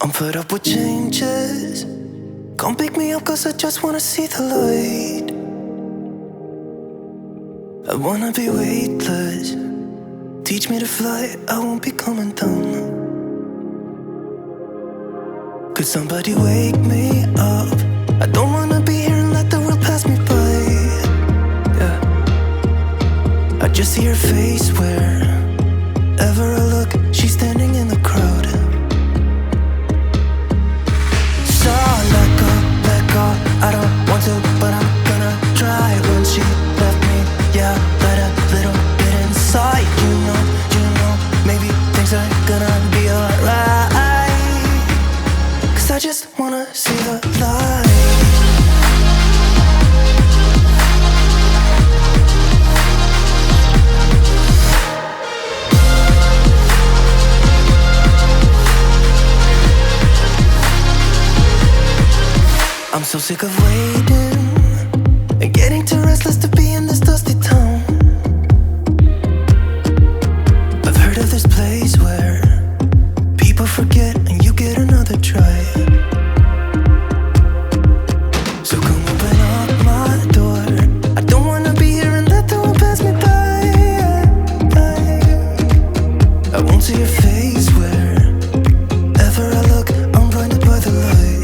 I'm fed up with changes. Come pick me up cause I just wanna see the light. I wanna be weightless. Teach me to fly, I won't be coming down. Could somebody wake me up? I don't wanna be here and let the world pass me by. Yeah, I just see her face wherever I look. She's standing in the crowd. So let go, I don't want to, but I'm gonna try. When she left me, yeah, let a little bit inside. You know, maybe things are gonna be alright. Cause I just wanna see the light. I'm so sick of waiting and getting too restless to be in this dusty town. I've heard of this place where people forget and you get another try. So come open up my door. I don't wanna be here and let the world pass me by. I won't see your face wherever I look. I'm blinded by the light.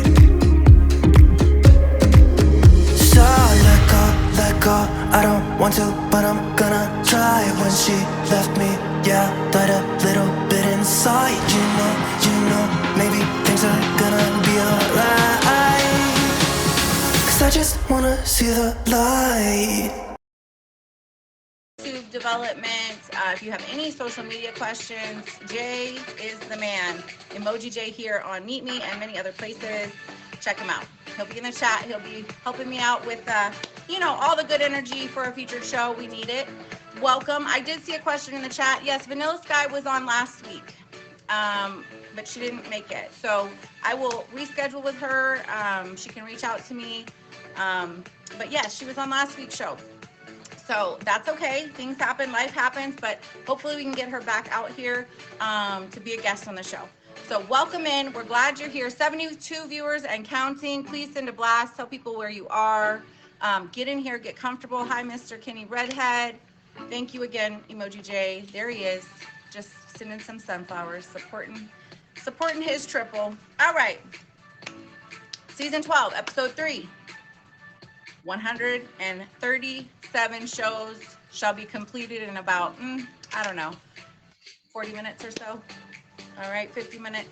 I don't want to, but I'm gonna try. When she left me, yeah, died a little bit inside. You know, maybe things are gonna be alright. Cause I just wanna see the light. YouTube development. If you have any social media questions, Jay is the man. Emoji Jay here on Meet Me and many other places. Check him out. He'll be in the chat. He'll be helping me out with, all the good energy for a featured show. We need it. Welcome. I did see a question in the chat. Yes, Vanilla Sky was on last week, but she didn't make it. So I will reschedule with her. She can reach out to me. But yes, she was on last week's show. So that's okay. Things happen, life happens, but hopefully we can get her back out here to be a guest on the show. So welcome in. We're glad you're here. 72 viewers and counting. Please send a blast. Tell people where you are. Get in here. Get comfortable. Hi, Mr. Kenny Redhead. Thank you again, Emoji J. There he is. Just sending some sunflowers, supporting his triple. All right. Season 12, episode 3. 137 shows shall be completed in about, 40 minutes or so. All right, 50 minutes.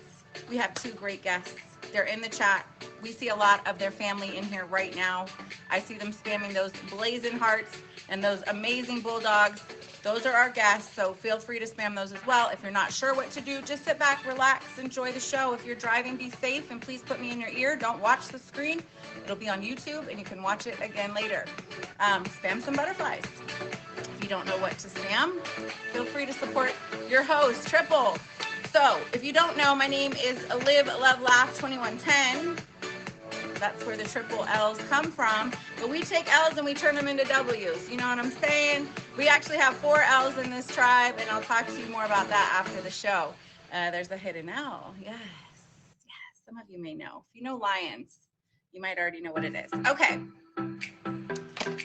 We have 2 great guests. They're in the chat. We see a lot of their family in here right now. I see them spamming those blazing hearts and those amazing bulldogs. Those are our guests, so feel free to spam those as well. If you're not sure what to do, just sit back, relax, enjoy the show. If you're driving, be safe, and please put me in your ear. Don't watch the screen. It'll be on YouTube, and you can watch it again later. Spam some butterflies. If you don't know what to spam, feel free to support your host, Triple. So, if you don't know, my name is Live, Love, Laugh 2110. That's where the triple L's come from. But we take L's and we turn them into W's. You know what I'm saying? We actually have 4 L's in this tribe, and I'll talk to you more about that after the show. There's a hidden L. Yes. Some of you may know. If you know lions, you might already know what it is. Okay.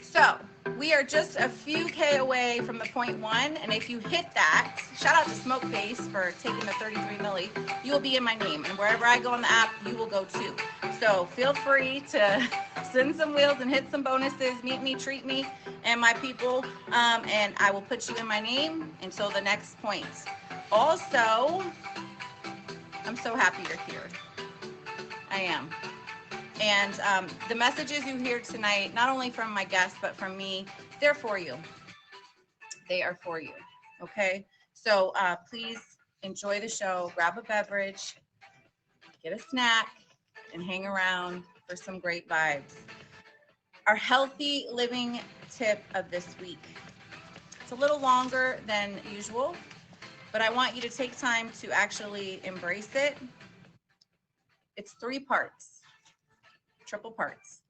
So, we are just a few K away from the 0.1, and if you hit that, shout out to Smoke Face for taking the 33 milli, you will be in my name, and wherever I go on the app, you will go too. So feel free to send some wheels and hit some bonuses, meet me, treat me, and my people, and I will put you in my name until the next point. Also, I'm so happy you're here. I am. And the messages you hear tonight, not only from my guests, but from me, they're for you. They are for you, okay? So please enjoy the show, grab a beverage, get a snack, and hang around for some great vibes. Our healthy living tip of this week. It's a little longer than usual, but I want you to take time to actually embrace it. It's 3 parts. Triple parts.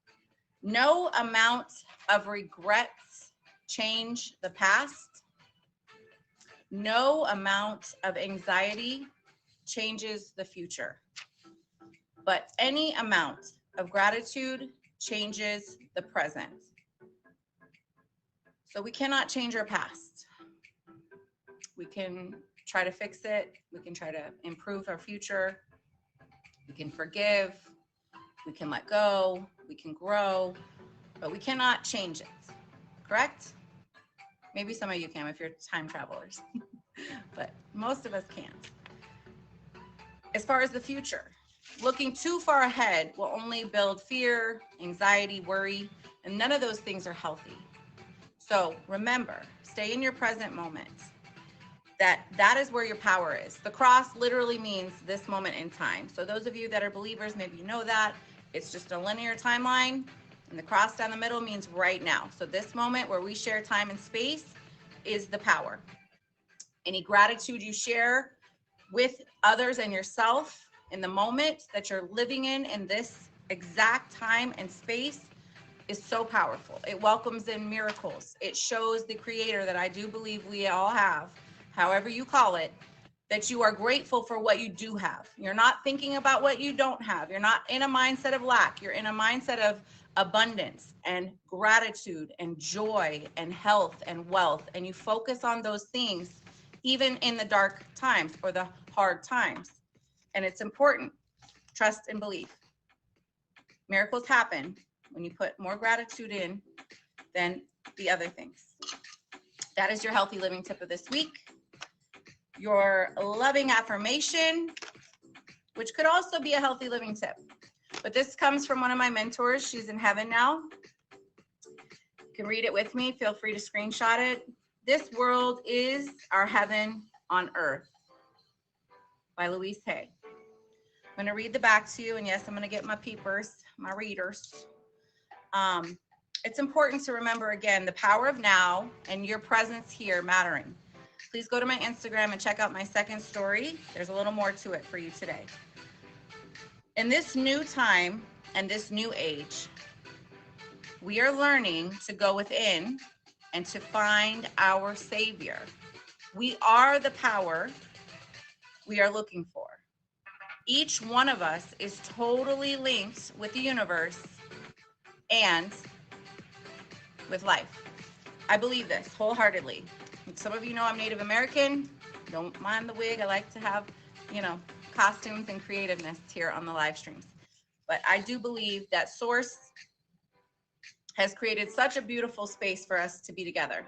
No amount of regrets change the past. No amount of anxiety changes the future. but any amount of gratitude changes the present. So we cannot change our past. We can try to fix it. We can try to improve our future. We can forgive. We can let go. We can grow, but we cannot change it. Correct? Maybe some of you can if you're time travelers, but most of us can't. As far as the future, looking too far ahead will only build fear, anxiety, worry, and none of those things are healthy. So remember, stay in your present moment. That is where your power is. The cross literally means this moment in time. So those of you that are believers, maybe you know that. It's just a linear timeline, and the cross down the middle means right now. So this moment where we share time and space is the power. Any gratitude you share with others and yourself in the moment that you're living in this exact time and space is so powerful. It welcomes in miracles. It shows the creator that I do believe we all have, however you call it, that you are grateful for what you do have. You're not thinking about what you don't have. You're not in a mindset of lack. You're in a mindset of abundance and gratitude and joy and health and wealth. And you focus on those things even in the dark times or the hard times. And it's important. Trust and believe. Miracles happen when you put more gratitude in than the other things. That is your healthy living tip of this week. Your loving affirmation, which could also be a healthy living tip. But this comes from one of my mentors. She's in heaven now. You can read it with me. Feel free to screenshot it. This world is our heaven on earth, by Louise Hay. I'm going to read the back to you. And yes, I'm going to get my peepers, my readers. It's important to remember, again, the power of now and your presence here mattering. Please go to my Instagram and check out my second story. There's a little more to it for you today. In this new time and this new age, we are learning to go within and to find our Savior. We are the power we are looking for. Each one of us is totally linked with the universe and with life. I believe this wholeheartedly. Some of you know I'm Native American. Don't mind the wig. I like to have, costumes and creativeness here on the live streams. But I do believe that Source has created such a beautiful space for us to be together.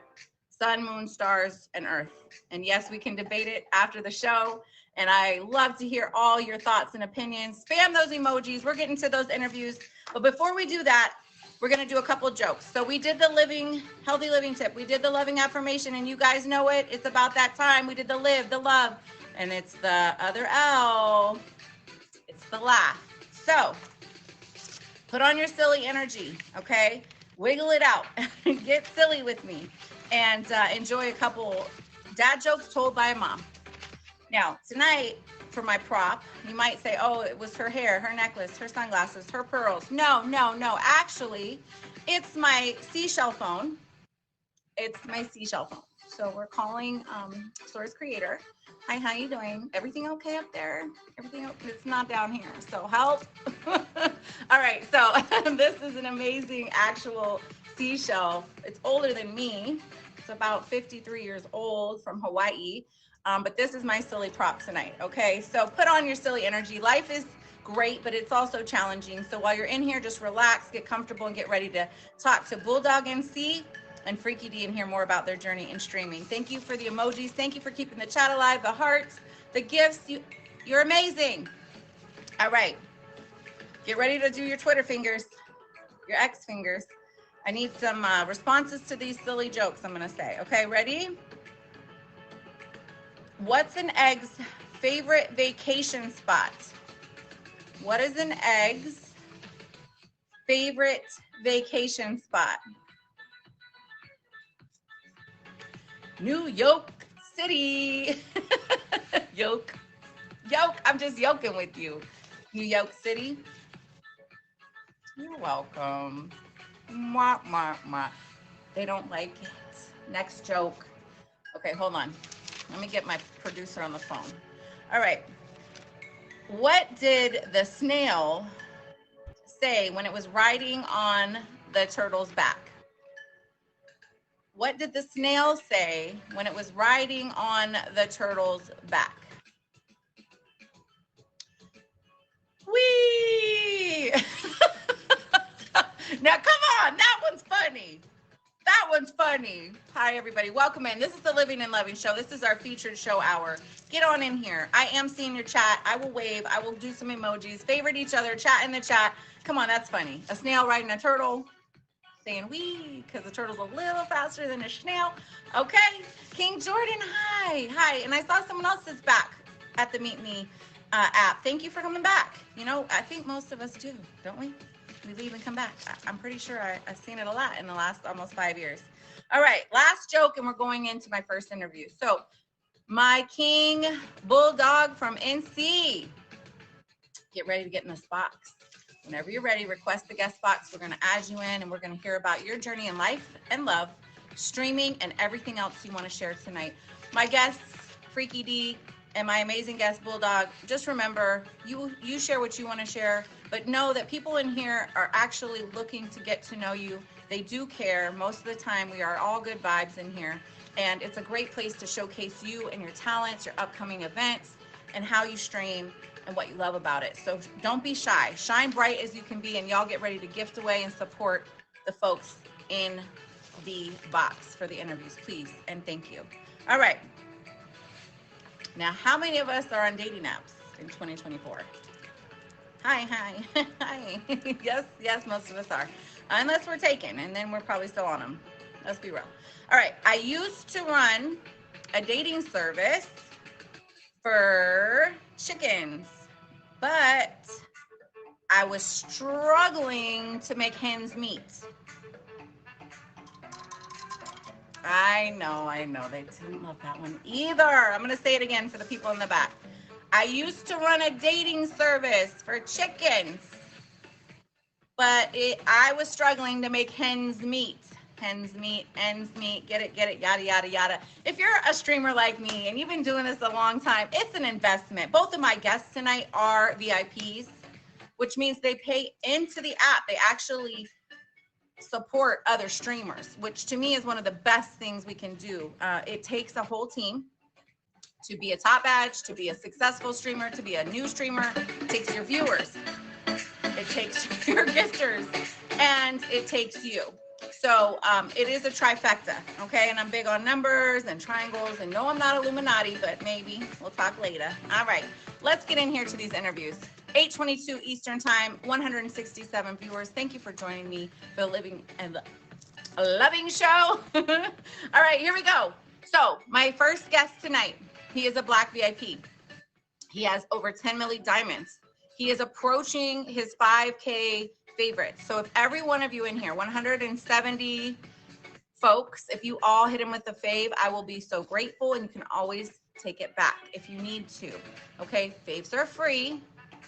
Sun, moon, stars, and earth. And yes, we can debate it after the show. And I love to hear all your thoughts and opinions. Spam those emojis. We're getting to those interviews. But before we do that, we're going to do a couple of jokes. So we did the healthy living tip. We did the loving affirmation, and you guys know it. It's about that time. We did the live, the love, and it's the other L. It's the laugh. So put on your silly energy, okay? Wiggle it out. Get silly with me and enjoy a couple dad jokes told by a mom. Now, tonight, for my prop, you might say, oh, it was her hair, her necklace, her sunglasses, her pearls. No. Actually, it's my seashell phone. It's my seashell phone. So we're calling Source Creator. Hi, how you doing? Everything okay up there? Everything okay? It's not down here, so help. All right, so this is an amazing actual seashell. It's older than me. It's about 53 years old, from Hawaii. But this is my silly prop tonight, okay? So put on your silly energy. Life is great, but it's also challenging. So while you're in here, just relax, get comfortable, and get ready to talk to Bulldog MC and Freaky D and hear more about their journey in streaming. Thank you for the emojis. Thank you for keeping the chat alive, the hearts, the gifts. You're amazing. All right. Get ready to do your Twitter fingers, your X fingers. I need some responses to these silly jokes I'm going to say. Okay, ready? What's an egg's favorite vacation spot? What is an egg's favorite vacation spot? New York City. Yoke. I'm just yoking with you. New York City. You're welcome. Mwah, mwah, mwah. They don't like it. Next joke. Okay, hold on. Let me get my producer on the phone. All right. What did the snail say when it was riding on the turtle's back? What did the snail say when it was riding on the turtle's back? Whee! Now, come on, that one's funny. That one's funny. Hi, everybody. Welcome in. This is the Living and Loving Show. This is our featured show hour. Get on in here. I am seeing your chat. I will wave. I will do some emojis. Favorite each other. Chat in the chat. Come on, that's funny. A snail riding a turtle, saying wee, because the turtle's a little faster than a snail. Okay. King Jordan, hi. Hi. And I saw someone else is back at the Meet Me app. Thank you for coming back. You know, I think most of us do, don't we? We leave and come back. I'm pretty sure I've seen it a lot in the last almost 5 years. All right, last joke, and we're going into my first interview. So, my king bulldog from NC. Get ready to get in this box. Whenever you're ready, request the guest box. We're going to add you in, and we're going to hear about your journey in life and love, streaming, and everything else you want to share tonight. My guests, Freaky D, and my amazing guest, Bulldog, just remember, you share what you want to share, but know that people in here are actually looking to get to know you. They do care. Most of the time, we are all good vibes in here, and it's a great place to showcase you and your talents, your upcoming events, and how you stream and what you love about it. So don't be shy. Shine bright as you can be, and y'all get ready to gift away and support the folks in the box for the interviews, please, and thank you. All right. Now, how many of us are on dating apps in 2024? Hi. Hi. Yes, most of us are. Unless we're taken, and then we're probably still on them. Let's be real. All right, I used to run a dating service for chickens, but I was struggling to make hens meet. I know. They didn't love that one either. I'm going to say it again for the people in the back. I used to run a dating service for chickens, but I was struggling to make hens meet. Hens meet, ends meet, get it, yada, yada, yada. If you're a streamer like me and you've been doing this a long time, it's an investment. Both of my guests tonight are VIPs, which means they pay into the app. They actually support other streamers, which to me is one of the best things we can do. It takes a whole team to be a top badge, to be a successful streamer, to be a new streamer. It takes your viewers, it takes your gifters, and it takes you. So it is a trifecta, okay? And I'm big on numbers and triangles, and no, I'm not Illuminati, but maybe we'll talk later. All right, let's get in here to these interviews. 8:22 Eastern Time, 167 viewers. Thank you for joining me for the Living and Loving Show. All right, here we go. So my first guest tonight, he is a Black VIP. He has over 10 million diamonds. He is approaching his 5K favorites. So if every one of you in here, 170 folks, if you all hit him with a fave, I will be so grateful, and you can always take it back if you need to. Okay, faves are free,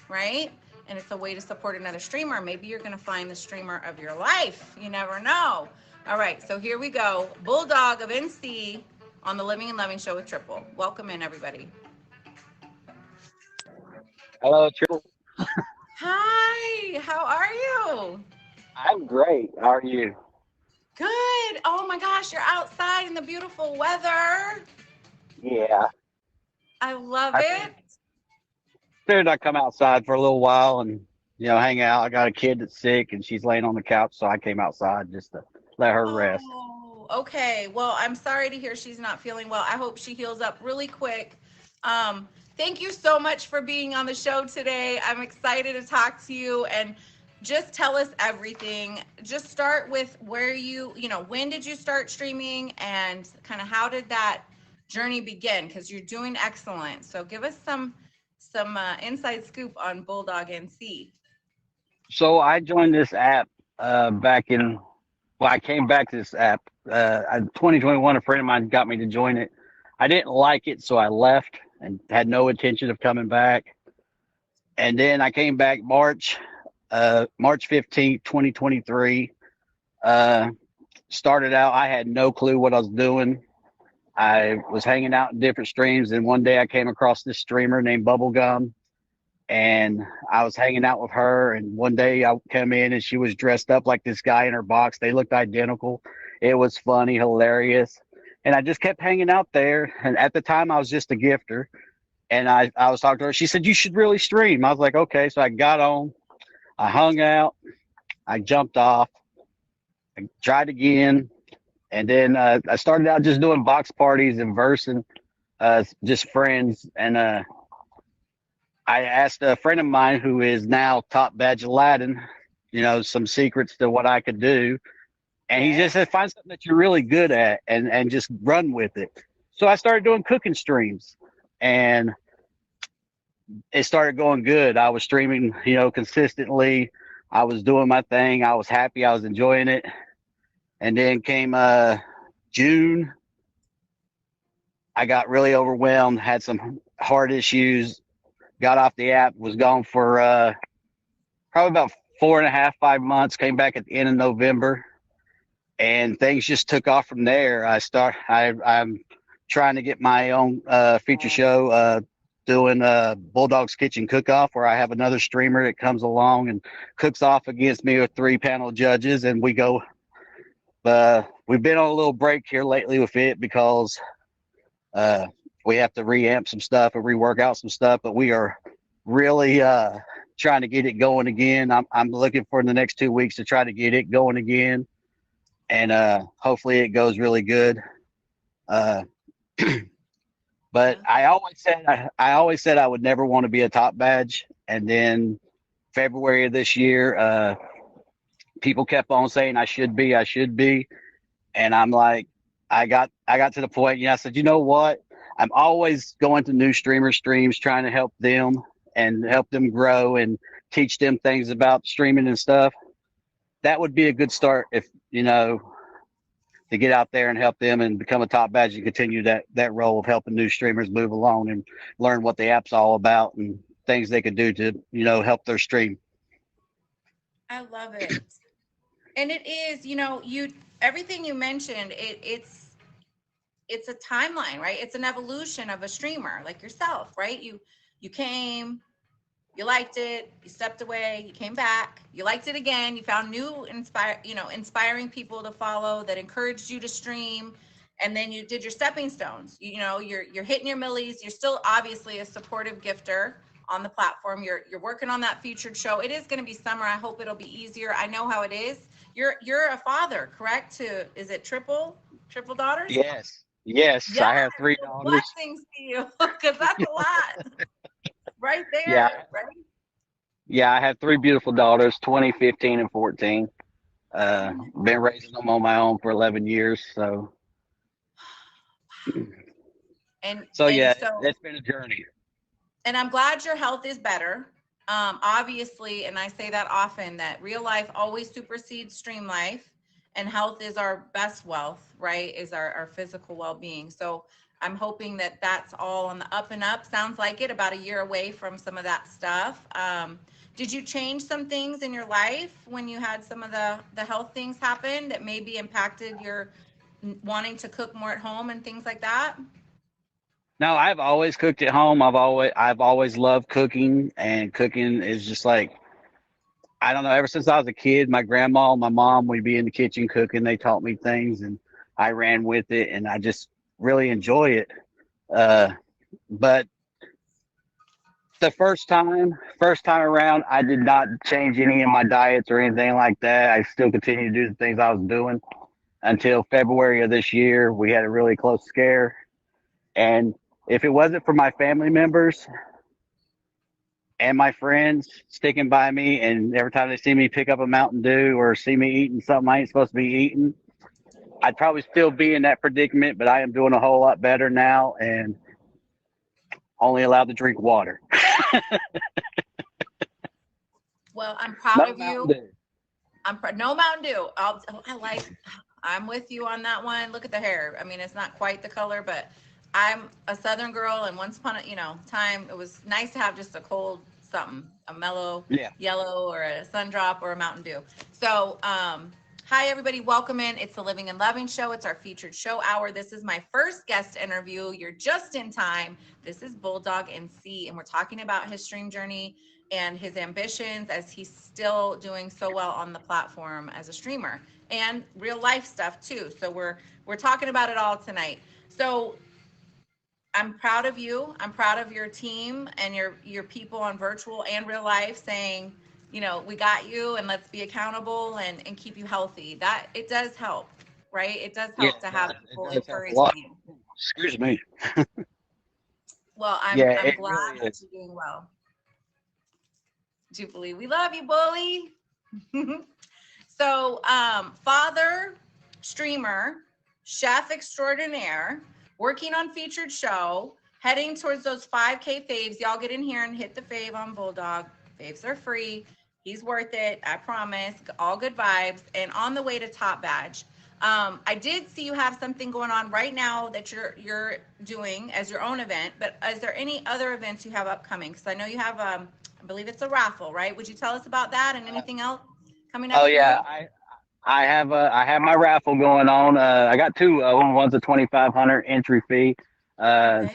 right? And it's a way to support another streamer. Maybe you're going to find the streamer of your life. You never know. All right, so here we go. Bulldog of NC on the Living and Loving Show with Triple. Welcome in, everybody. Hello, Triple. Hi, how are you? I'm great. How are you? Good. Oh my gosh, you're outside in the beautiful weather. Yeah. I love it. Figured I'd come outside for a little while and, hang out. I got a kid that's sick and she's laying on the couch, so I came outside just to let her rest. Oh, okay. Well, I'm sorry to hear she's not feeling well. I hope she heals up really quick. Thank you so much for being on the show today. I'm excited to talk to you, and just tell us everything. Just start with where when did you start streaming, and kind of how did that journey begin? Because you're doing excellent. So give us some inside scoop on Bulldog NC. So I joined this app I came back to this app. In 2021, a friend of mine got me to join it. I didn't like it, so I left and had no intention of coming back. And then I came back March 15th, 2023. Started out, I had no clue what I was doing. I was hanging out in different streams, and one day I came across this streamer named Bubblegum, and I was hanging out with her. And one day I come in and she was dressed up like this guy in her box. They looked identical. It was funny, hilarious. And I just kept hanging out there. And at the time, I was just a gifter. And I was talking to her. She said, "You should really stream." I was like, "Okay." So I got on, I hung out, I jumped off, I tried again. And then I started out just doing box parties and versing, just friends. And I asked a friend of mine who is now top badge Aladdin, some secrets to what I could do. And he just said, find something that you're really good at and just run with it. So I started doing cooking streams and it started going good. I was streaming, consistently. I was doing my thing. I was happy. I was enjoying it. And then came June. I got really overwhelmed, had some heart issues, got off the app, was gone for probably about 4.5, 5 months, came back at the end of November, and things just took off from there. I'm trying to get my own feature show, doing Bulldog's Kitchen Cook-Off, where I have another streamer that comes along and cooks off against me with 3-panel judges, and we go. We've been on a little break here lately with it because we have to reamp some stuff and rework out some stuff, but we are really trying to get it going again. I'm looking for the next 2 weeks to try to get it going again, and hopefully it goes really good. But I always said I would never want to be a top badge, and then February of this year, people kept on saying I should be, and I'm like, I got to the point, I said, you know what? I'm always going to new streamers' streams, trying to help them and help them grow and teach them things about streaming and stuff. That would be a good start if, to get out there and help them and become a top badge and continue that role of helping new streamers move along and learn what the app's all about and things they could do to, help their stream. I love it. And it is, everything you mentioned, it's a timeline, right? It's an evolution of a streamer like yourself, right? You came, you liked it, you stepped away, you came back, you liked it again, you found new inspiring people to follow that encouraged you to stream, and then you did your stepping stones. You're hitting your millies. You're still obviously a supportive gifter on the platform. You're working on that featured show. It is going to be summer. I hope it'll be easier. I know how it is. You're a father, correct? Is it triple daughters? Yes. Yeah, I have 3 daughters. Blessings to you, because that's a lot. Right there, Yeah. right? Yeah, I have 3 beautiful daughters, 20, 15, and 14. Been raising them on my own for 11 years. So it's been a journey. And I'm glad your health is better. Obviously, and I say that often, that real life always supersedes stream life, and health is our best wealth, right? Is our physical well-being. So I'm hoping that that's all on the up and up. Sounds like it, about a year away from some of that stuff. Did you change some things in your life when you had some of the health things happen that maybe impacted your wanting to cook more at home and things like that? No, I've always cooked at home. I've always loved cooking, and cooking is just like, I don't know, ever since I was a kid, my grandma and my mom would be in the kitchen cooking. They taught me things and I ran with it, and I just really enjoy it. But the first time around, I did not change any of my diets or anything like that. I still continue to do the things I was doing until February of this year. We had a really close scare. And if it wasn't for my family members and my friends sticking by me, and every time they see me pick up a Mountain Dew or see me eating something I ain't supposed to be eating, I'd probably still be in that predicament, but I am doing a whole lot better now and only allowed to drink water. Well, I'm proud of Mountain you. Dew. No Mountain Dew. I'm with you on that one. Look at the hair. I mean, it's not quite the color, but I'm a Southern girl, and once upon a time, it was nice to have just a cold something, a mellow yellow or a sun drop or a Mountain Dew. So Hi, everybody. Welcome in. It's the Living and Loving Show. It's our featured show hour. This is my first guest interview. You're just in time. This is Bulldog NC, and we're talking about his stream journey and his ambitions as he's still doing so well on the platform as a streamer and real life stuff too. So we're talking about it all tonight. So I'm proud of you. I'm proud of your team and your people on virtual and real life saying, we got you and let's be accountable and keep you healthy. That it does help, right? It does help to have people encouraging you. Excuse me. Well, I'm glad really that you're doing well. Jubilee, we love you, bully. So, father, streamer, chef extraordinaire, working on featured show, heading towards those 5K faves. Y'all get in here and hit the fave on Bulldog. Faves are free. He's worth it. I promise. All good vibes. And on the way to Top Badge. I did see you have something going on right now that you're doing as your own event, but is there any other events you have upcoming? Because I know you have, I believe it's a raffle, right? Would you tell us about that and anything else coming up? Oh yeah, I have my raffle going on. I got two. One's a 2,500 entry fee. Okay.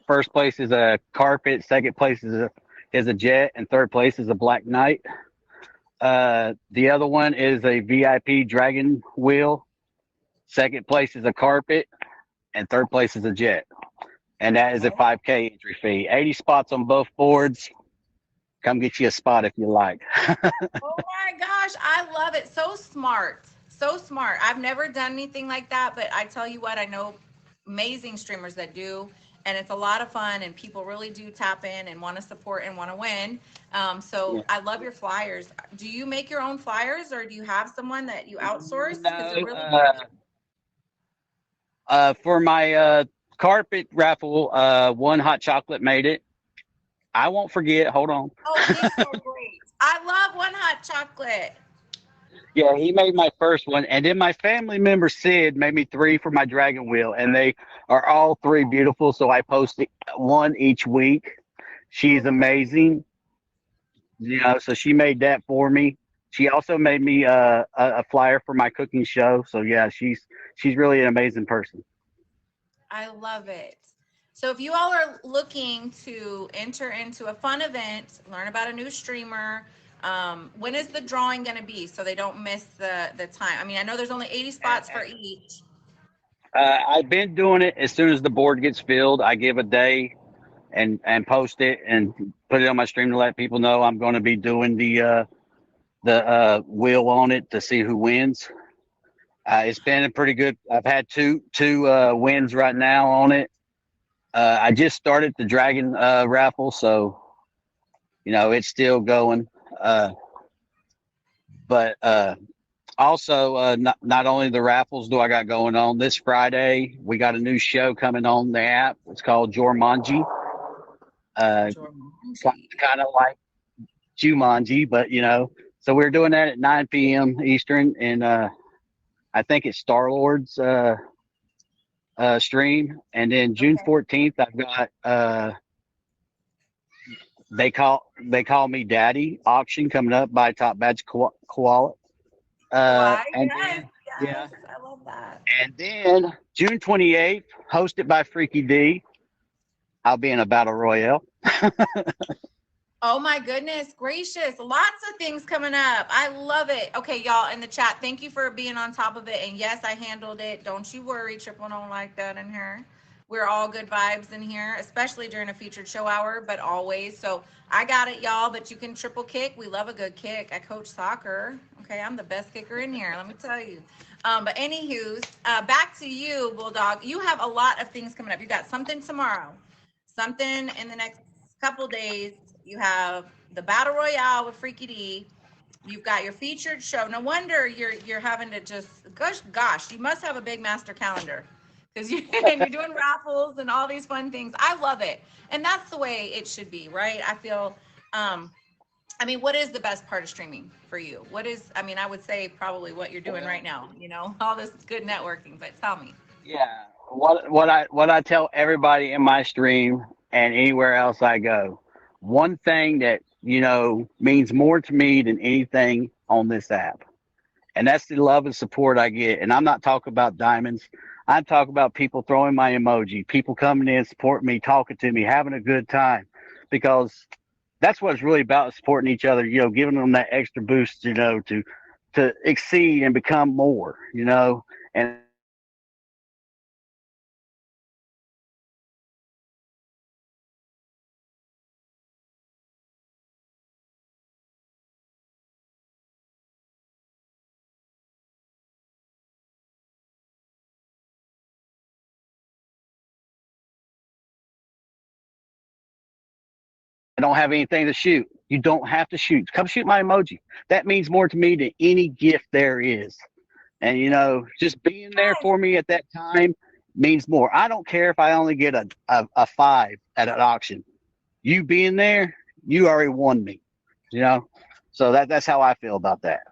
First place is a carpet. Second place is a jet, and third place is a Black Knight. The other one is a VIP dragon wheel. Second place is a carpet, and third place is a jet. And that is a 5K entry fee. 80 spots on both boards. Come get you a spot if you like. Oh my gosh, I love it. So smart. So smart. I've never done anything like that, but I tell you what, I know amazing streamers that do, and it's a lot of fun, and people really do tap in and want to support and want to win. So yeah. I love your flyers. Do you make your own flyers, or do you have someone that you outsource? No, really for my carpet raffle, One Hot Chocolate made it. I won't forget. Hold on. Oh, he's so great. I love One Hot Chocolate. Yeah, he made my first one. And then my family member, Sid, made me 3 for my dragon wheel. And they are all 3 beautiful. So I post one each week. She's amazing. So she made that for me. She also made me a flyer for my cooking show. So yeah, she's really an amazing person. I love it. So if you all are looking to enter into a fun event, learn about a new streamer, when is the drawing going to be so they don't miss the time? I mean, I know there's only 80 spots for each. I've been doing it as soon as the board gets filled. I give a day and post it and put it on my stream to let people know I'm going to be doing the wheel on it to see who wins. It's been a pretty good. I've had two wins right now on it. I just started the dragon raffle, so it's still going. But also, not only the raffles do I got going on. This Friday we got a new show coming on the app. It's called Jormanji. Kind of like Jumanji, but So we're doing that at 9 p.m. Eastern, and I think it's Star-Lord's stream. And then June 14th, I've got they call me Daddy auction coming up by Top Badge Koala. Yes, I love that. And then June 28th, hosted by Freaky D, I'll be in a battle royale. Oh my goodness gracious. Lots of things coming up. I love it. Okay, y'all in the chat, thank you for being on top of it. And yes, I handled it. Don't you worry. Triple don't like that in here. We're all good vibes in here, especially during a featured show hour, but always. So I got it, y'all, but you can triple kick. We love a good kick. I coach soccer. Okay, I'm the best kicker in here, let me tell you. But anywho, back to you, Bulldog. You have a lot of things coming up. You got something tomorrow, something in the next couple days. You have the Battle Royale with Freaky D. You've got your featured show. No wonder you're having to just, gosh, you must have a big master calendar because you're doing raffles and all these fun things. I love it. And that's the way it should be, right? I feel, what is the best part of streaming for you? I would say probably what you're doing right now, all this good networking, but tell me. Yeah. What I tell everybody in my stream and anywhere else I go, one thing that, means more to me than anything on this app And that's the love and support I get. And I'm not talking about diamonds. I'm talking about people throwing my emoji, people coming in, supporting me, talking to me, having a good time, because that's what it's really about, supporting each other, giving them that extra boost, to exceed and become more, and I don't have anything to shoot. You don't have to shoot. Come shoot my emoji. That means more to me than any gift there is. And just being there Yes. for me at that time means more. I don't care if I only get a five at an auction. You being there, you already won me. You know, so that's how I feel about that.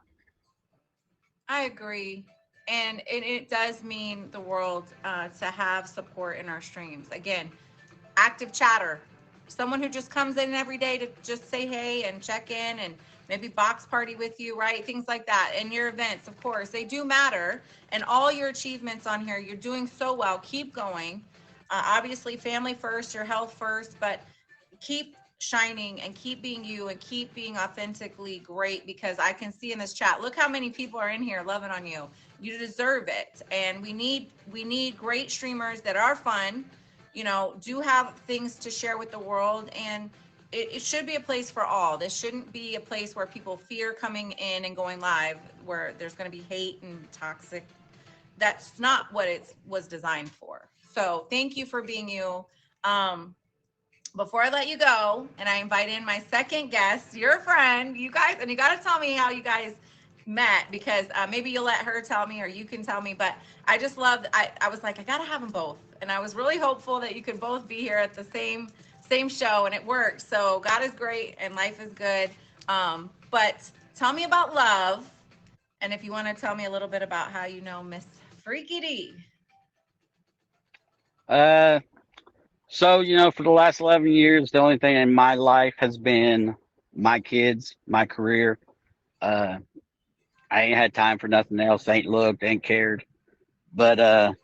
I agree. And it does mean the world to have support in our streams. Again, active chatter, someone who just comes in every day to just say hey and check in and maybe box party with you, right? Things like that. And your events, of course, they do matter. And all your achievements on here, you're doing so well. Keep going. Obviously, family first, your health first, but keep shining and keep being you and keep being authentically great, because I can see in this chat, look how many people are in here loving on you. You deserve it. And we need great streamers that are fun, do have things to share with the world. And it should be a place for all. This shouldn't be a place where people fear coming in and going live, where there's going to be hate and toxic. That's not what it was designed for. So thank you for being you. Before I let you go, and I invite in my second guest, your friend, you guys, and you got to tell me how you guys met, because maybe you'll let her tell me or you can tell me, but I just love, I was like, I got to have them both. And I was really hopeful that you could both be here at the same show, and it worked. So God is great and life is good. But tell me about love. And if you want to tell me a little bit about how you know Miss Freaky D. Uh, so for the last 11 years, the only thing in my life has been my kids, my career. Uh, I ain't had time for nothing else. Ain't looked, ain't cared. But I'm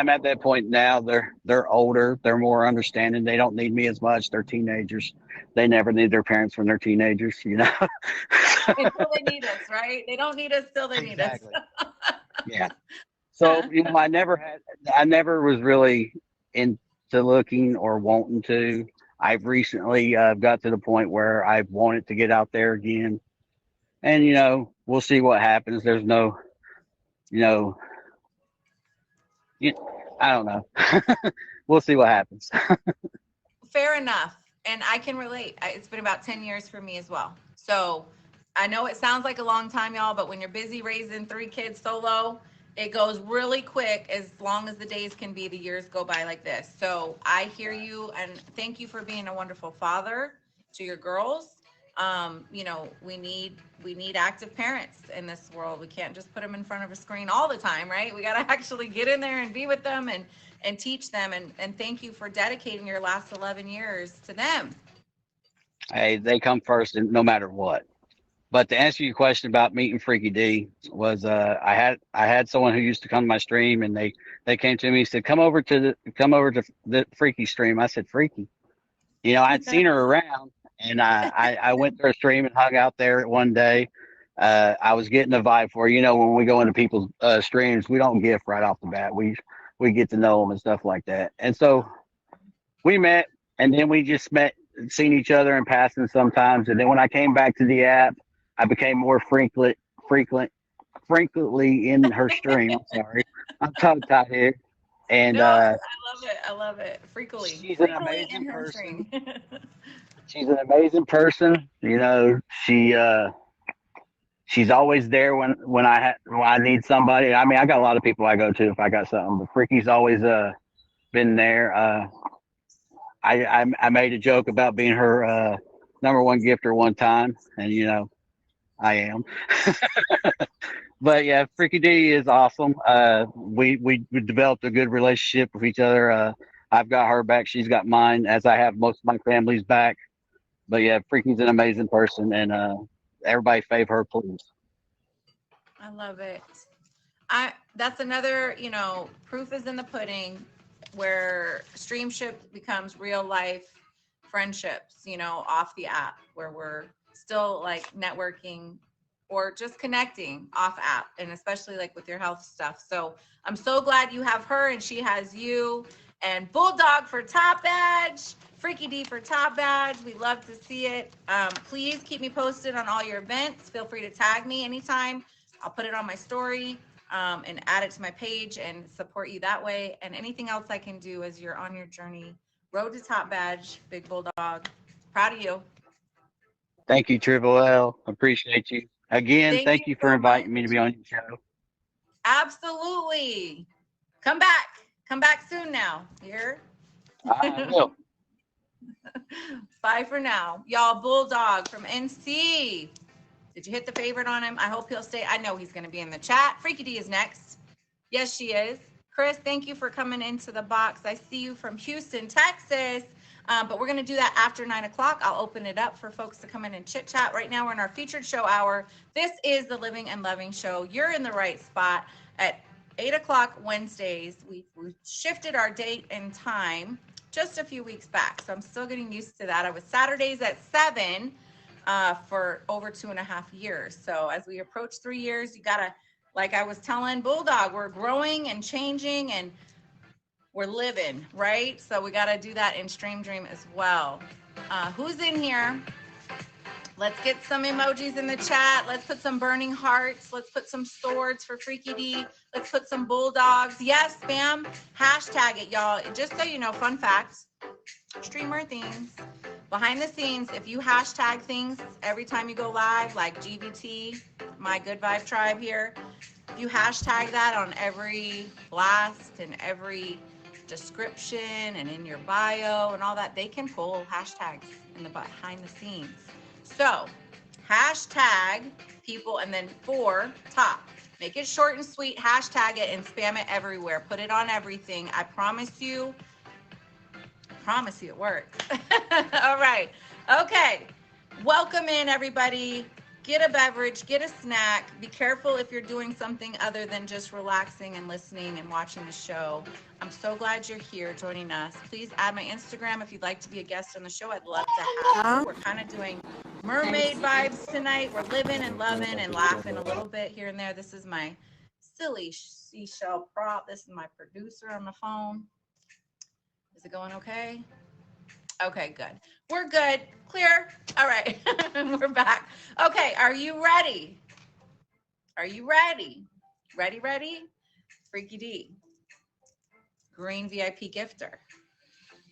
at that point now. They're older. They're more understanding. They don't need me as much. They're teenagers. They never need their parents when they're teenagers. Until they need us, right? They don't need us till they need us. Exactly. Yeah. So I never was really into looking or wanting to. I've recently got to the point where I've wanted to get out there again, and we'll see what happens. There's no, you know, you, I don't know. We'll see what happens. Fair enough. And I can relate. It's been about 10 years for me as well. So I know it sounds like a long time, y'all, but when you're busy raising 3 kids solo, it goes really quick. As long as the days can be, the years go by like this. So I hear you, and thank you for being a wonderful father to your girls. We need active parents in this world. We can't just put them in front of a screen all the time, right? We got to actually get in there and be with them and teach them. And thank you for dedicating your last 11 years to them. Hey, they come first, and no matter what. But to answer your question about meeting Freaky D, was I had someone who used to come to my stream, and they came to me and said, come over to the Freaky stream. I said, Freaky. I'd seen her around, and I went to her stream and hung out there one day. I was getting a vibe for her. When we go into people's streams, we don't gift right off the bat. We get to know them and stuff like that. And so we met, and then we just seen each other in passing sometimes. And then when I came back to the app, I became more frequently in her stream. I'm sorry, I'm tongue tied here. And No, I love it. I love it. Freakily. she's an Freakily amazing in her person. stream. She's an amazing person. She's always there when I need somebody. I mean, I got a lot of people I go to if I got something, but Freaky's always been there. I made a joke about being her number one gifter one time, and I am. But yeah, Freaky D is awesome. We developed a good relationship with each other. I've got her back, she's got mine, as I have most of my family's back. But yeah, Freaky's an amazing person, and everybody fave her, please. I love it. That's another, proof is in the pudding where Streamship becomes real life friendships, off the app where we're still like networking or just connecting off app, and especially like with your health stuff. So I'm so glad you have her and she has you, and Bulldog for top badge, Freaky D for top badge. We love to see it. Please keep me posted on all your events. Feel free to tag me anytime. I'll put it on my story and add it to my page and support you that way. And anything else I can do as you're on your journey. Road to top badge, Big Bulldog. Proud of you. Thank you, Triple L. Appreciate you. Again, thank you for so inviting much. me to be on your show. Absolutely. Come back. Come back soon now. You hear? I will. Bye for now. Y'all, Bulldog from NC. Did you hit the favorite on him? I hope he'll stay. I know he's going to be in the chat. Freaky D is next. Yes, she is. Chris, thank you for coming into the box. I see you from Houston, Texas. But we're going to do that after 9 o'clock. I'll open it up for folks to come in and chit chat. Right now, we're in our featured show hour. This is the Living and Loving Show. You're in the right spot. At 8 o'clock Wednesdays, we shifted our date and time just a few weeks back. So I'm still getting used to that. I was Saturdays at 7 for over 2.5 years. So as we approach 3 years, you got to, like I was telling Bulldog, we're growing and changing and we're living, right? So we got to do that in Stream Dream as well. Who's in here? Let's get some emojis in the chat. Let's put some burning hearts. Let's put some swords for Freaky D. Let's put some bulldogs. Yes, spam. Hashtag it, y'all. Just so you know, fun facts. Streamer things. Behind the scenes, if you hashtag things every time you go live, like GBT, my Good Vibe Tribe here, if you hashtag that on every blast and every description and in your bio and all that, they can pull hashtags in the behind the scenes. So hashtag people and then 4 top. Make it short and sweet, hashtag it and spam it everywhere. Put it on everything. I promise you it works. All right. Okay. Welcome in, everybody. Get a beverage, get a snack. Be careful if you're doing something other than just relaxing and listening and watching the show. I'm so glad you're here joining us. Please add my Instagram if you'd like to be a guest on the show. I'd love to have you. We're kind of doing mermaid vibes tonight. We're living and loving and laughing a little bit here and there. This is my silly seashell prop. This is my producer on the phone. Is it going okay? Okay, good. We're good. Clear. All right. We're back. Okay, are you ready? Are you ready? Ready? Freaky D. Green VIP gifter.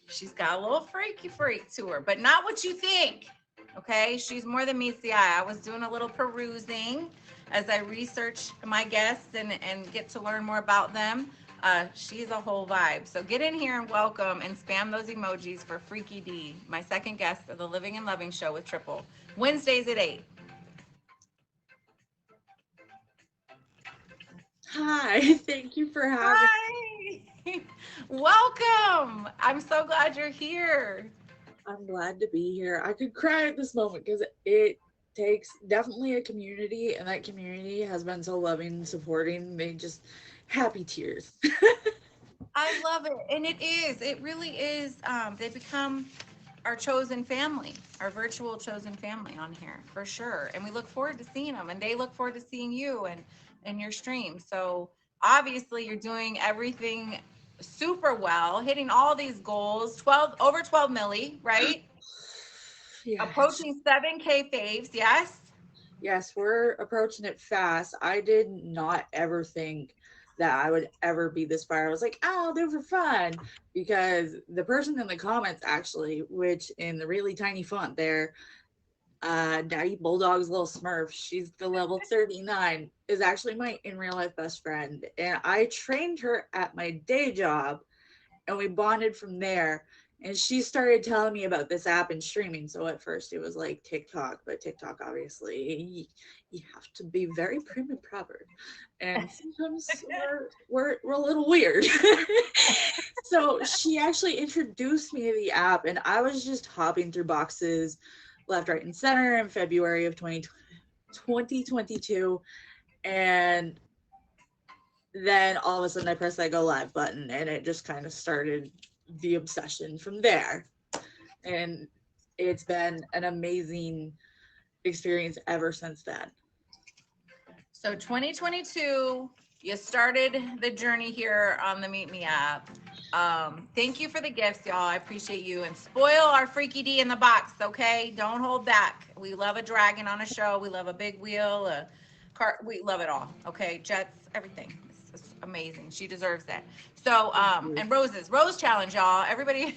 She's got a little freaky freak to her, but not what you think. Okay, she's more than meets the eye. I was doing a little perusing as I research my guests and get to learn more about them. She's a whole vibe. So get in here and welcome and spam those emojis for Freaky D, my second guest of the Living and Loving Show with Triple. Wednesdays at 8. Hi, thank you for having me. Hi. Welcome. I'm so glad you're here. I'm glad to be here. I could cry at this moment because it takes definitely a community, and that community has been so loving and supporting. They just happy tears. I love it. And it really is. They become our chosen family, our virtual chosen family on here for sure. And we look forward to seeing them, and they look forward to seeing you and your stream. So obviously you're doing everything super well, hitting all these goals, over 12 milli, right? Yes. Approaching 7K faves. Yes, we're approaching it fast. I did not ever think that I would ever be this far. I was like, oh, I'll do it for fun, because the person in the comments actually, which in the really tiny font there, Daddy Bulldog's little Smurf, she's the level 39, is actually my in real life best friend, and I trained her at my day job, and we bonded from there. And she started telling me about this app and streaming. So at first it was like TikTok, but TikTok, obviously, you have to be very prim and proper. And sometimes we're a little weird. So she actually introduced me to the app, and I was just hopping through boxes left, right, and center in February of 2022. And then all of a sudden I pressed that go live button, and it just kind of started the obsession from there. And it's been an amazing experience ever since then. So 2022, you started the journey here on the Meet Me app. Thank you for the gifts, y'all. I appreciate you. And spoil our Freaky D in the box, okay? Don't hold back. We love a dragon on a show. We love a big wheel, a car. We love it all, okay? Jets, everything. It's amazing. She deserves that. So, and roses. Rose challenge, y'all. Everybody,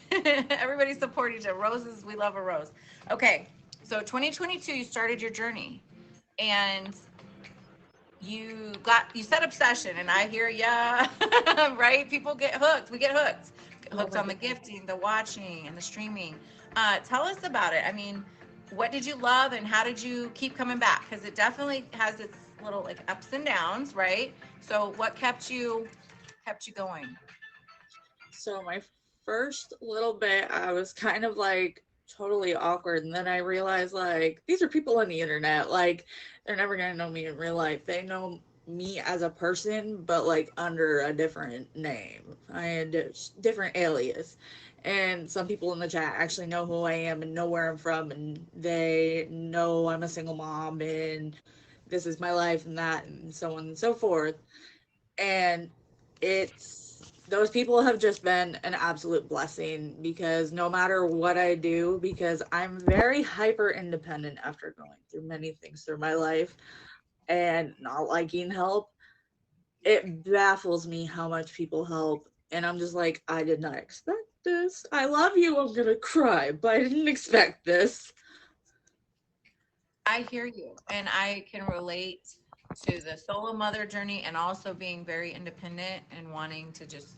everybody support each other. Roses, we love a rose. Okay, so 2022, you started your journey. And you said obsession, and I hear ya. Right? People get hooked. We get hooked. Hooked on the gifting, the watching, and the streaming. Tell us about it. I mean, what did you love, and how did you keep coming back? Because it definitely has its little like ups and downs, right? So what kept you going? So my first little bit, I was kind of like totally awkward, and then I realized like these are people on the internet, like they're never gonna know me in real life. They know me as a person, but like under a different name. I had a different alias, and some people in the chat actually know who I am and know where I'm from, and they know I'm a single mom and this is my life and that and so on and so forth. And those people have just been an absolute blessing, because no matter what I do, because I'm very hyper independent after going through many things through my life and not liking help, it baffles me how much people help. And I'm just like, I did not expect this. I love you. I'm going to cry, but I didn't expect this. I hear you, and I can relate to the solo mother journey, and also being very independent and wanting to just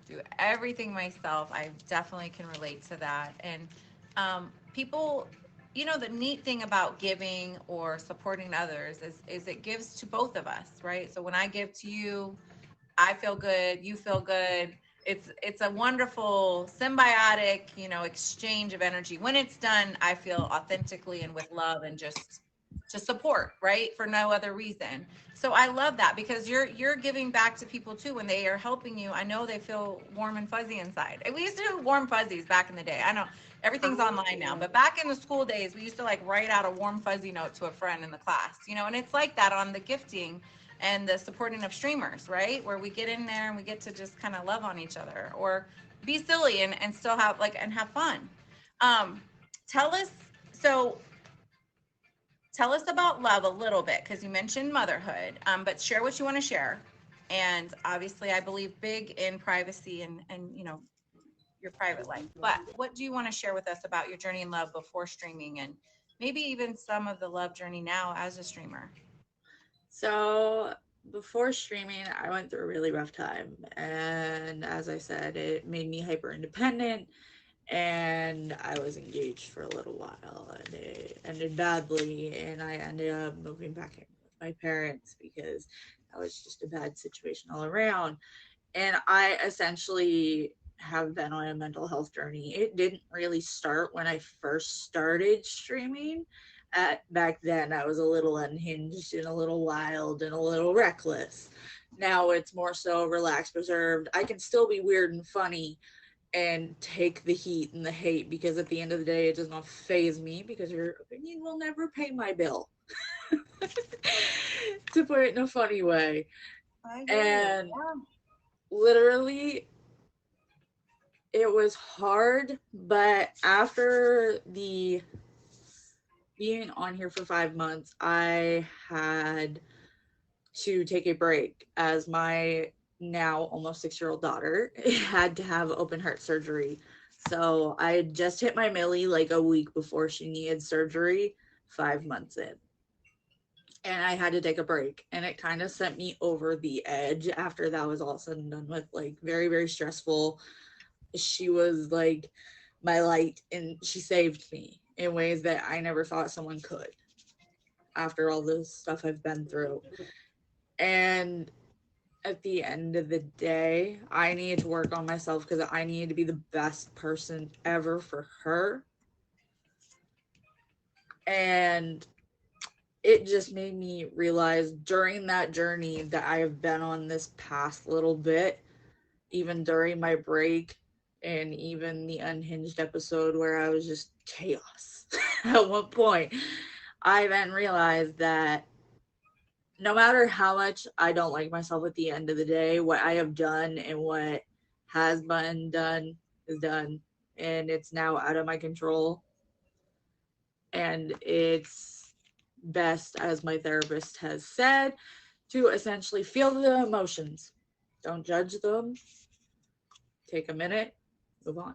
do everything myself. I definitely can relate to that. And people, the neat thing about giving or supporting others is it gives to both of us, right? So when I give to you, I feel good, you feel good. It's a wonderful symbiotic, exchange of energy. When it's done, I feel authentically and with love and just to support, right? For no other reason. So I love that, because you're giving back to people too when they are helping you. I know they feel warm and fuzzy inside. We used to do warm fuzzies back in the day. I know everything's online now, but back in the school days, we used to like write out a warm fuzzy note to a friend in the class, and it's like that on the gifting and the supporting of streamers, right? Where we get in there and we get to just kind of love on each other or be silly and still have and have fun. Tell us about love a little bit, because you mentioned motherhood, but share what you want to share. And obviously I believe big in privacy and your private life, but what do you want to share with us about your journey in love before streaming, and maybe even some of the love journey now as a streamer? So before streaming, I went through a really rough time. And as I said, it made me hyper independent. And I was engaged for a little while, and it ended badly. And I ended up moving back in with my parents because that was just a bad situation all around. And I essentially have been on a mental health journey. It didn't really start when I first started streaming. Back then I was a little unhinged and a little wild and a little reckless. Now it's more so relaxed, reserved. I can still be weird and funny and take the heat and the hate, because at the end of the day it does not faze me, because your opinion will never pay my bill. To put it in a funny way. And literally it was hard, but after the being on here for 5 months, I had to take a break, as my now almost 6-year-old daughter had to have open heart surgery. So I just hit my Millie like a week before she needed surgery, 5 months in. And I had to take a break, and it kind of sent me over the edge after that was all said and done with. Like, very, very stressful. She was like my light, and she saved me in ways that I never thought someone could after all the stuff I've been through. And at the end of the day, I needed to work on myself, because I needed to be the best person ever for her. And it just made me realize during that journey that I have been on this past little bit, even during my break and even the unhinged episode where I was just chaos at one point, I then realized that no matter how much I don't like myself at the end of the day, what I have done and what has been done is done, and it's now out of my control. And it's best, as my therapist has said, to essentially feel the emotions. Don't judge them. Take a minute, move on.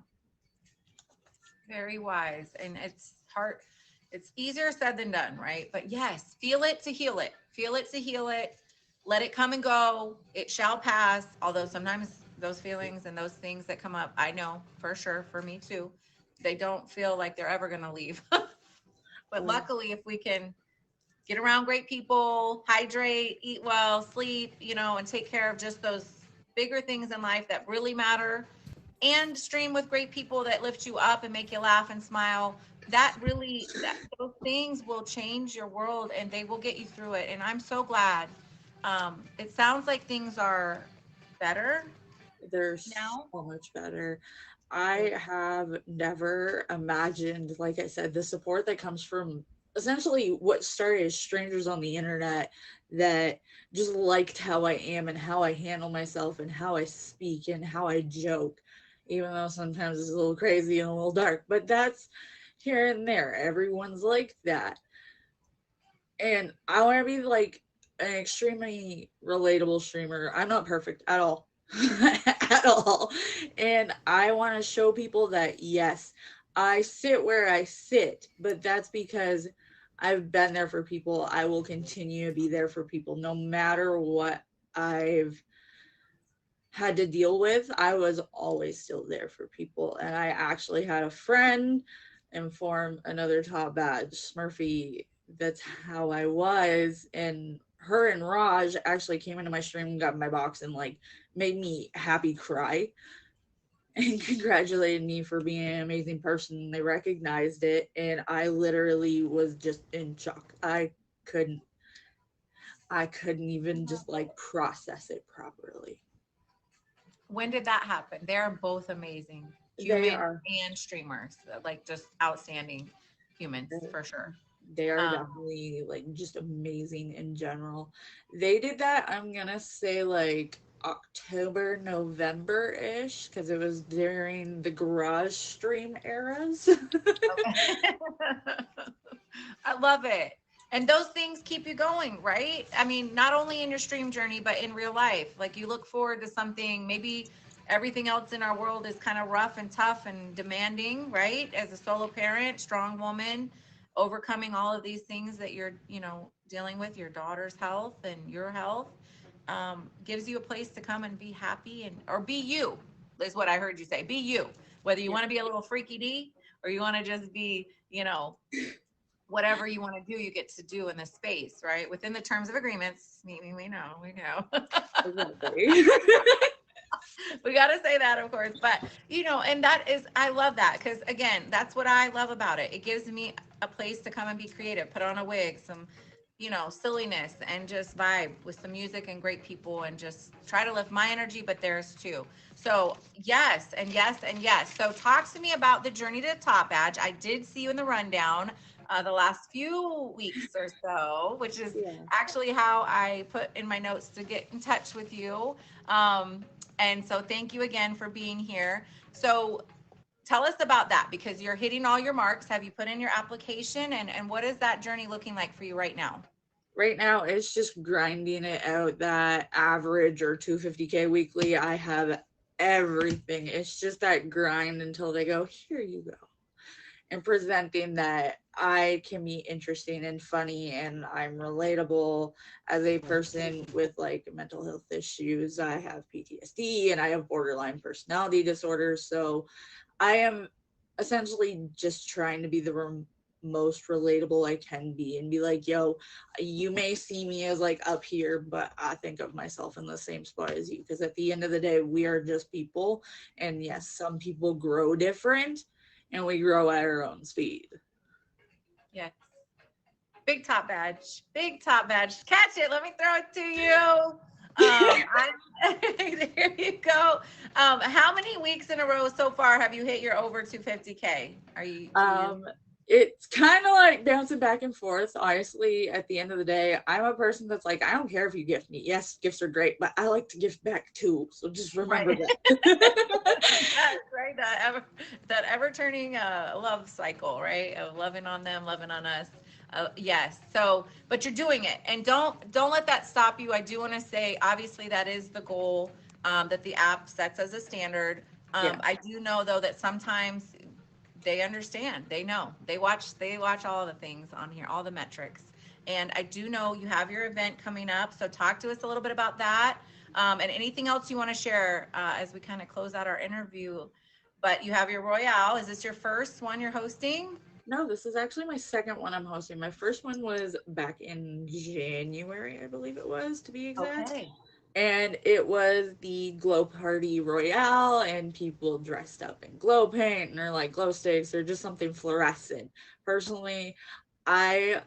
Very wise. And it's hard. It's easier said than done, right? But yes, feel it to heal it. Feel it to heal it. Let it come and go. It shall pass. Although sometimes those feelings and those things that come up, I know for sure, for me too, they don't feel like they're ever going to leave. But luckily, if we can get around great people, hydrate, eat well, sleep, and take care of just those bigger things in life that really matter, and stream with great people that lift you up and make you laugh and smile, those things will change your world and they will get you through it. And I'm so glad. It sounds like things are better. They're so much better. I have never imagined, like I said, the support that comes from essentially what started as strangers on the internet that just liked how I am and how I handle myself and how I speak and how I joke, even though sometimes it's a little crazy and a little dark, but that's here and there. Everyone's like that. And I want to be like an extremely relatable streamer. I'm not perfect at all. At all. And I want to show people that yes, I sit where I sit, but that's because I've been there for people. I will continue to be there for people no matter what I've had to deal with. I was always still there for people. And I actually had a friend inform another top badge, Smurfy, that's how I was. And her and Raj actually came into my stream and got in my box and like made me happy cry and congratulated me for being an amazing person. They recognized it and I literally was just in shock. I couldn't even just like process it properly. When did that happen? They're both amazing humans and streamers, like just outstanding humans for sure. They are definitely like just amazing in general. They did that, I'm gonna say like October, November-ish, because it was during the garage stream eras. I love it. And those things keep you going, right? I mean, not only in your stream journey, but in real life. Like you look forward to something, maybe everything else in our world is kind of rough and tough and demanding, right? As a solo parent, strong woman, overcoming all of these things that you're, dealing with, your daughter's health and your health, gives you a place to come and be happy or be you, is what I heard you say. Be you, whether you want to be a little freaky D or you want to just be, whatever you want to do, you get to do in this space, right? Within the terms of agreements. We know. We got to say that, of course, but and that is, I love that. Cause again, that's what I love about it. It gives me a place to come and be creative, put on a wig, some, silliness and just vibe with some music and great people and just try to lift my energy, but theirs too. So yes, and yes, and yes. So talk to me about the journey to the top badge. I did see you in the rundown the last few weeks or so, which is actually how I put in my notes to get in touch with you. And so thank you again for being here. So tell us about that, because you're hitting all your marks. Have you put in your application and what is that journey looking like for you right now? Right now, it's just grinding it out, that average or 250K weekly. I have everything. It's just that grind until they go, here you go. And presenting that I can be interesting and funny and I'm relatable as a person with like mental health issues. I have PTSD and I have borderline personality disorders. So I am essentially just trying to be the most relatable I can be and be like, yo, you may see me as like up here, but I think of myself in the same spot as you, because at the end of the day, we are just people. And yes, some people grow different and we grow at our own speed. Yes. Big top badge. Big top badge. Catch it. Let me throw it to you. There you go. How many weeks in a row so far have you hit your over 250K? Are you? It's kind of like bouncing back and forth. Honestly, at the end of the day, I'm a person that's like, I don't care if you gift me. Yes, gifts are great, but I like to gift back too. So just remember that. That's right. That ever turning love cycle, right? Of loving on them, loving on us. Yes. So, but you're doing it, and don't let that stop you. I do want to say, obviously, that is the goal that the app sets as a standard. Yeah. I do know though that sometimes they understand, they know, they watch all the things on here, all the metrics. And I do know you have your event coming up. So talk to us a little bit about that. And anything else you want to share as we kind of close out our interview. But you have your Royale. Is this your first one you're hosting? No, this is actually my second one I'm hosting. My first one was back in January, I believe it was, to be exact. Okay. And it was the Glow Party Royale, and people dressed up in glow paint or like glow sticks or just something fluorescent. Personally, I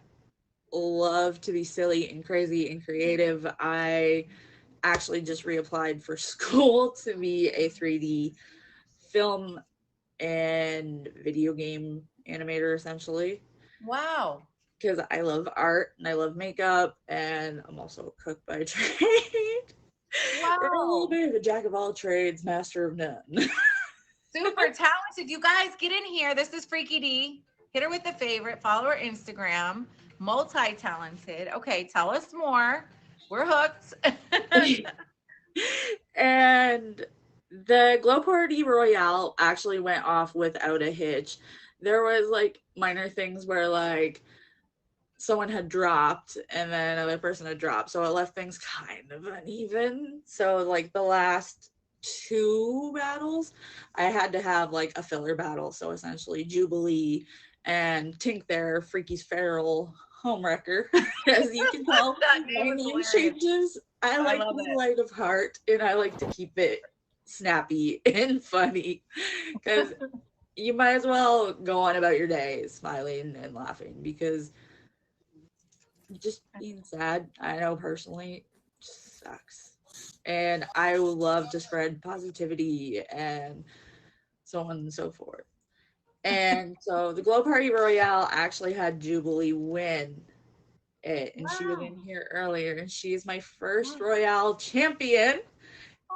love to be silly and crazy and creative. I actually just reapplied for school to be a 3D film and video game animator, essentially. Wow. Because I love art and I love makeup, and I'm also a cook by trade. Wow. We're a little bit of a jack of all trades, master of none. Super talented. You guys get in here. This is Freaky D. Hit her with a favorite. Follow her Instagram. Multi-talented. Okay, tell us more. We're hooked. And the Glow Party Royale actually went off without a hitch. There was like minor things where like someone had dropped and then another person had dropped, so it left things kind of uneven. So like the last 2 battles, I had to have like a filler battle. So essentially Jubilee and Tink there, Freaky's Feral Homewrecker. As you can tell, my name changes. I like the light of heart, and I like to keep it snappy and funny, because you might as well go on about your day smiling and laughing, because just being sad, I know personally, just sucks. And I would love to spread positivity and so on and so forth. And so the Glow Party Royale actually had Jubilee win it, and she was in here earlier, and she is my first Royale champion.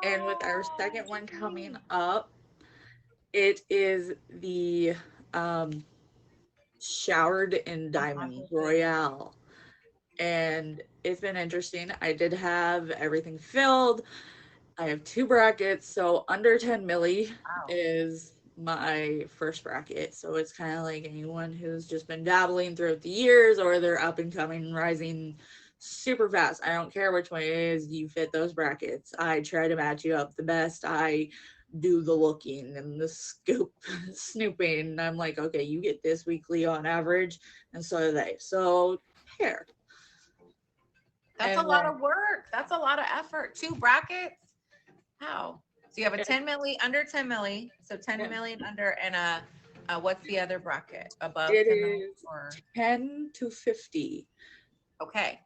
And with our second one coming up, it is the Showered in Diamonds Royale. And it's been interesting. I did have everything filled. I have 2 brackets, so under 10 milli is my first bracket. So it's kind of like anyone who's just been dabbling throughout the years, or they're up and coming, rising super fast. I don't care which one it is, you fit those brackets. I try to match you up the best. I do the looking and the snooping. And I'm like, okay, you get this weekly on average, and so do they. So here. That's a lot of work. That's a lot of effort. 2 brackets. How? So you have a 10 milli, under 10 milli. So 10 million under, and what's the other bracket above? It is 10 to 50. Okay.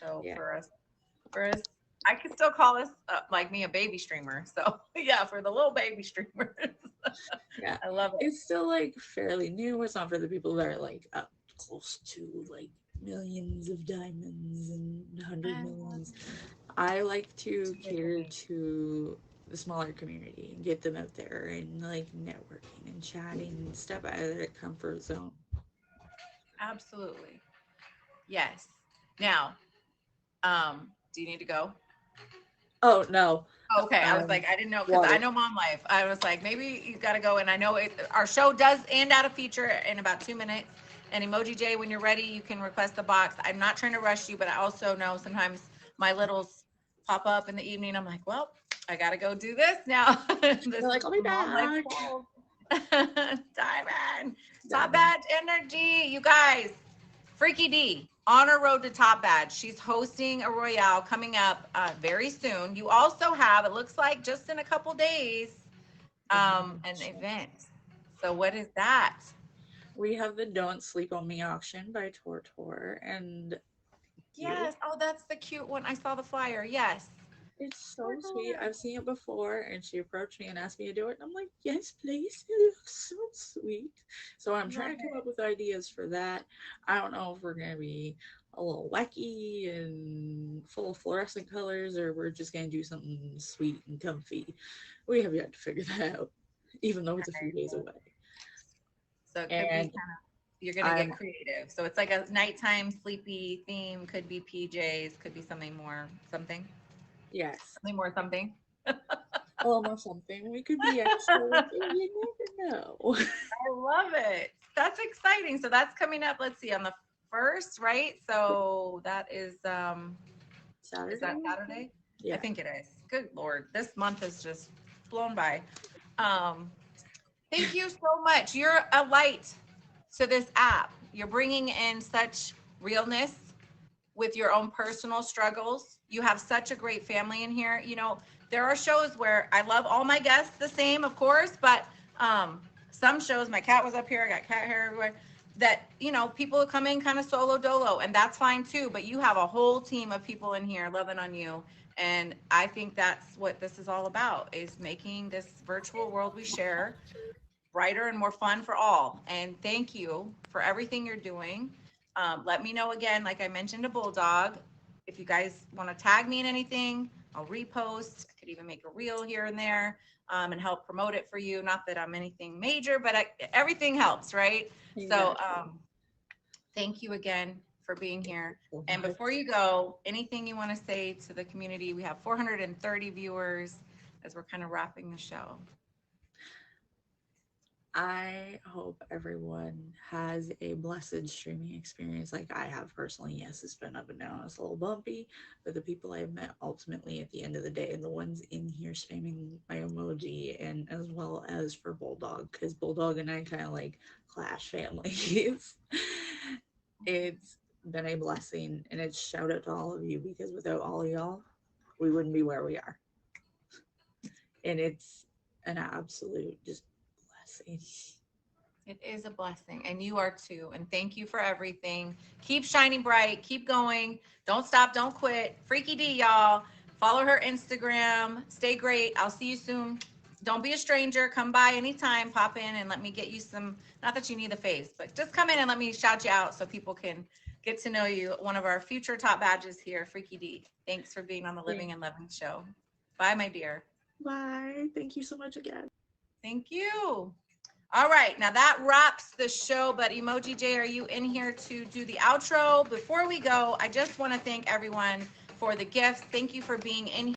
So for us, I could still call this like me a baby streamer. So yeah, for the little baby streamers. Yeah, I love it. It's still like fairly new. It's not for the people that are like up close to like millions of diamonds and 100 millions. I like to cater to the smaller community and get them out there and like networking and chatting and step out of their comfort zone. Absolutely. Yes. Now, do you need to go? Oh, no. Okay. I was like, I didn't know, because I know mom life. I was like, maybe you got to go. And I know our show does end out a feature in about 2 minutes. And Emoji J, when you're ready, you can request the box. I'm not trying to rush you, but I also know sometimes my littles pop up in the evening. I'm like, well, I got to go do this now. They're like, I'll be back. Diamond. Top badge energy. You guys, Freaky D on her road to top badge. She's hosting a Royale coming up very soon. You also have, it looks like just in a couple days, an event. So what is that? We have the Don't Sleep on Me auction by Tortor, and Yes. Oh, that's the cute one. I saw the flyer. Yes. it's so sweet. I've seen it before, and she approached me and asked me to do it, and I'm like, yes, please. It looks so sweet. So I'm trying to come up with ideas for that. I don't know if we're gonna be a little wacky and full of fluorescent colors, or we're just gonna do something sweet and comfy. We have yet to figure that out, even though it's a few days away. So it could be And kind of, you're gonna get creative. So it's like a nighttime sleepy theme. Could be PJs. Could be something more. Something. yes, Something more. Something. almost something. We could be extra. You never know. I love it. That's exciting. So that's coming up. Let's see, on the 1st, right? So that is Saturday. is that Saturday? Yeah. I think it is. Good Lord. This month has just blown by. Thank you so much. You're a light to this app. You're bringing in such realness with your own personal struggles. You have such a great family in here. You know, there are shows where I love all my guests the same, of course, but some shows, my cat was up here, I got cat hair everywhere, that, you know, people come in kind of solo dolo, and that's fine too, but you have a whole team of people in here loving on you. And I think that's what this is all about, is making this virtual world we share brighter and more fun for all. And thank you for everything you're doing. Let me know again, like I mentioned to Bulldog, if you guys want to tag me in anything, I'll repost. I could even make a reel here and there and help promote it for you. Not that I'm anything major, but everything helps, right? So thank you again for being here. And before you go, anything you want to say to the community? We have 430 viewers as we're kind of wrapping the show. I hope everyone has a blessed streaming experience like I have personally. Yes, it's been up and down, it's a little bumpy, but the people I've met ultimately at the end of the day, the ones in here spamming my emoji, and as well as for Bulldog, because Bulldog and I kind of like clash families. It's been a blessing, and it's shout out to all of you, because without all of y'all, we wouldn't be where we are. And it's an absolute just blessing. It is a blessing, and you are too. And thank you for everything. Keep shining bright. Keep going. Don't stop. Don't quit. Freaky D, y'all. Follow her Instagram. Stay great. I'll see you soon. Don't be a stranger. Come by anytime. Pop in and let me get you some, not that you need the face, but just come in and let me shout you out so people can get to know you. One of our future top badges here, Freaky D. Thanks for being on the Living and Loving show. Bye, my dear. Bye. Thank you so much again. Thank you. All right, now that wraps the show, but Emoji J, are you in here to do the outro? Before we go, I just want to thank everyone for the gifts. Thank you for being in here.